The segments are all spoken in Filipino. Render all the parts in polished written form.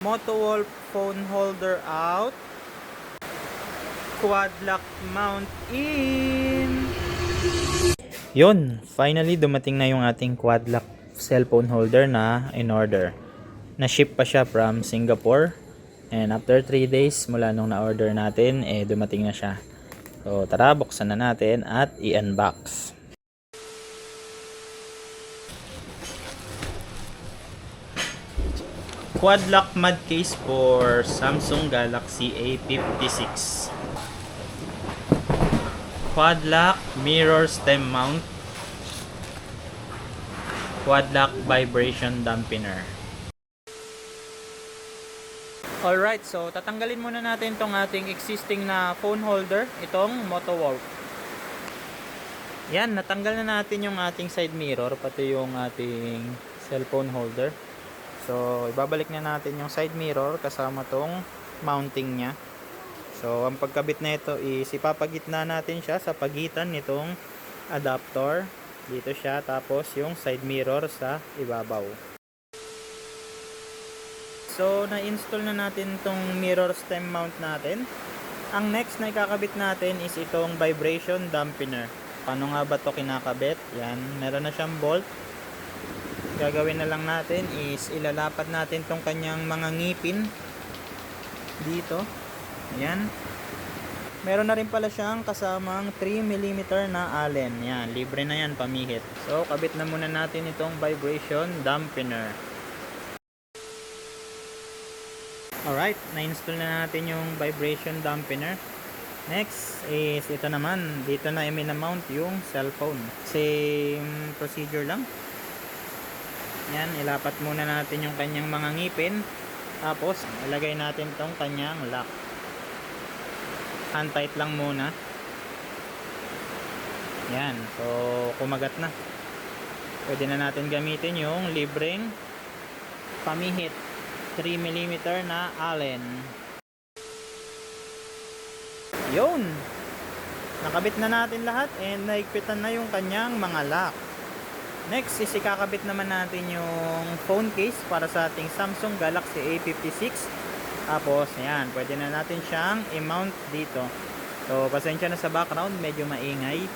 Motowolf phone holder out. Quad lock mount in. Yun, finally dumating na yung ating quad lock cellphone holder na in order. Na-ship pa siya from Singapore. And after 3 days mula nung na-order natin, dumating na siya. So tara, buksan na natin at i-unbox. Quad lock mud case for Samsung Galaxy A56. Quad lock mirror stem mount. Quad lock vibration dampener. Alright, so tatanggalin muna natin tong ating existing na phone holder, itong Motowolf. Yan, natanggal na natin yung ating side mirror, pati yung ating cellphone holder. So, ibabalik na natin yung side mirror kasama tong mounting nya. So, ang pagkabit na ito is ipapagitna natin siya sa pagitan nitong adapter. Dito siya, tapos yung side mirror sa ibabaw. So, na-install na natin itong mirror stem mount natin. Ang next na ikakabit natin is itong vibration dampener. Paano nga ba ito kinakabit? Yan, meron na siyang bolt. Gagawin na lang natin is ilalapat natin tong kanyang mga ngipin dito. Ayan. Meron na rin pala siyang kasamang 3mm na allen. Yan, libre na yan pamihit. So, kabit na muna natin itong vibration dampener. Alright, na-install na natin yung vibration dampener. Next is ito naman. Dito na i-mount yung cellphone. Same procedure lang. Yan, ilapat muna natin yung kanyang mga ngipin. Tapos, ilagay natin tong kanyang lock. Hand tight lang muna. Yan, so kumagat na. Pwede na natin gamitin yung libreng pamihit 3mm na allen. Yun! Nakabit na natin lahat and naigpitan na yung kanyang mga lock. Next is ikakabit naman natin yung phone case para sa ating Samsung Galaxy A56. Tapos, ayan, pwede na natin siyang i-mount dito. So, pasensya na sa background, medyo maingay.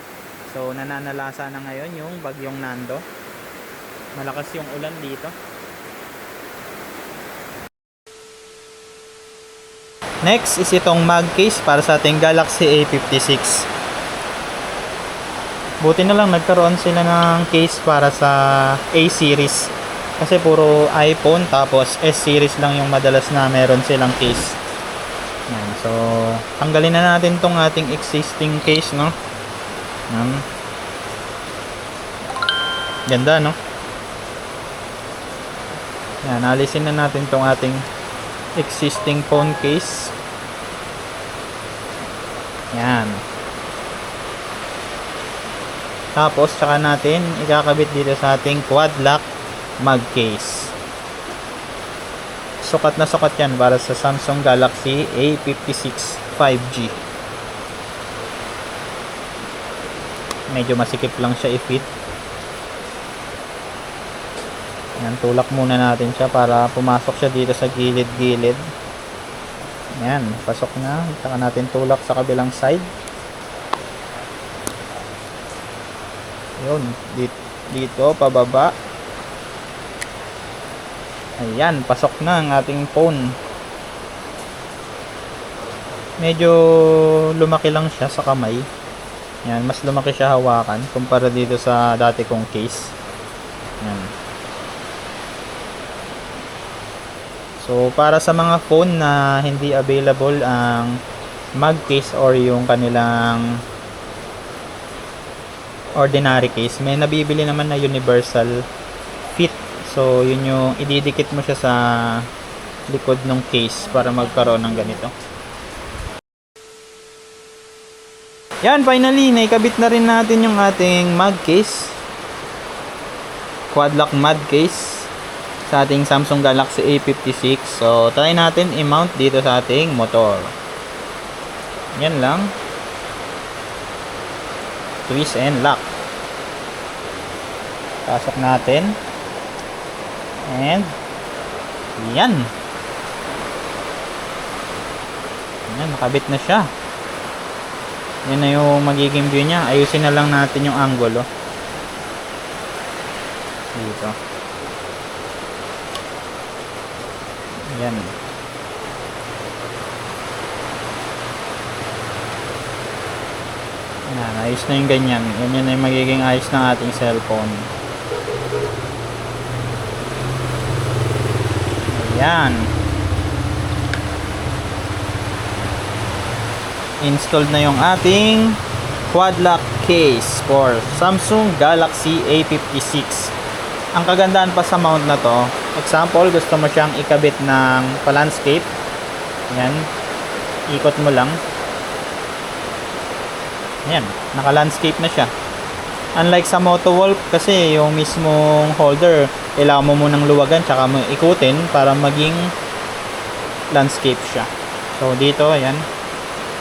So, nananalasa na ngayon yung bagyong Nando. Malakas yung ulan dito. Next is itong mag case para sa ating Galaxy A56. Buti na lang nagkaroon sila ng case para sa A series. Kasi puro iPhone tapos S series lang yung madalas na meron silang case. Yan. So, tanggalin na natin tong ating existing case, no? Yan. Ganda, no? Yan, alisin na natin tong ating existing phone case. Yan. Tapos, saka natin ikakabit dito sa ating quad lock mag case. Sukat na sukat yan para sa Samsung Galaxy A56 5G. Medyo masikip lang siya i-fit. Yan, tulak muna natin siya para pumasok siya dito sa gilid-gilid. Yan, pasok na. Saka natin tulak sa kabilang side. Yun, dito pababa. Ayan, pasok na ang ating phone. Medyo lumaki lang siya sa kamay. Yan, mas lumaki siya hawakan kumpara dito sa dati kong case. Yan. So, para sa mga phone na hindi available ang mag case or yung kanilang ordinary case, may nabibili naman na universal fit. So, yun yung ididikit mo siya sa likod ng case para magkaroon ng ganito. Yan, finally, naikabit na rin natin yung ating mag case. Quad lock mag case sa ating Samsung Galaxy A56. So, try natin i-mount dito sa ating motor. Yan lang. Twist and lock. Pasok natin. And yan. Ayan, nakabit na siya. Yan na yung magiging view niya. Ayusin na lang natin yung angulo. Dito. Ayan. Ayan, ayos na yung ganyan. Ganyan na yung magiging ayos ng ating cellphone. Ayan. Installed na yung ating quad lock case for Samsung Galaxy A56. Ang kagandahan pa sa mount na to, example, gusto mo siyang ikabit ng pa-landscape. Ayan. Ikot mo lang. Ayan, naka-landscape na siya. Unlike sa Motowolf kasi yung mismong holder, kailangan mo munang luwagan tsaka mo ikutin para maging landscape siya. So dito, ayan,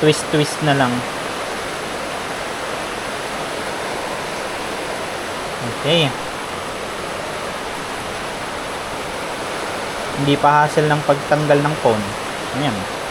twist na lang. Okay. Hindi pa hassle ng pagtanggal ng phone. Ayan.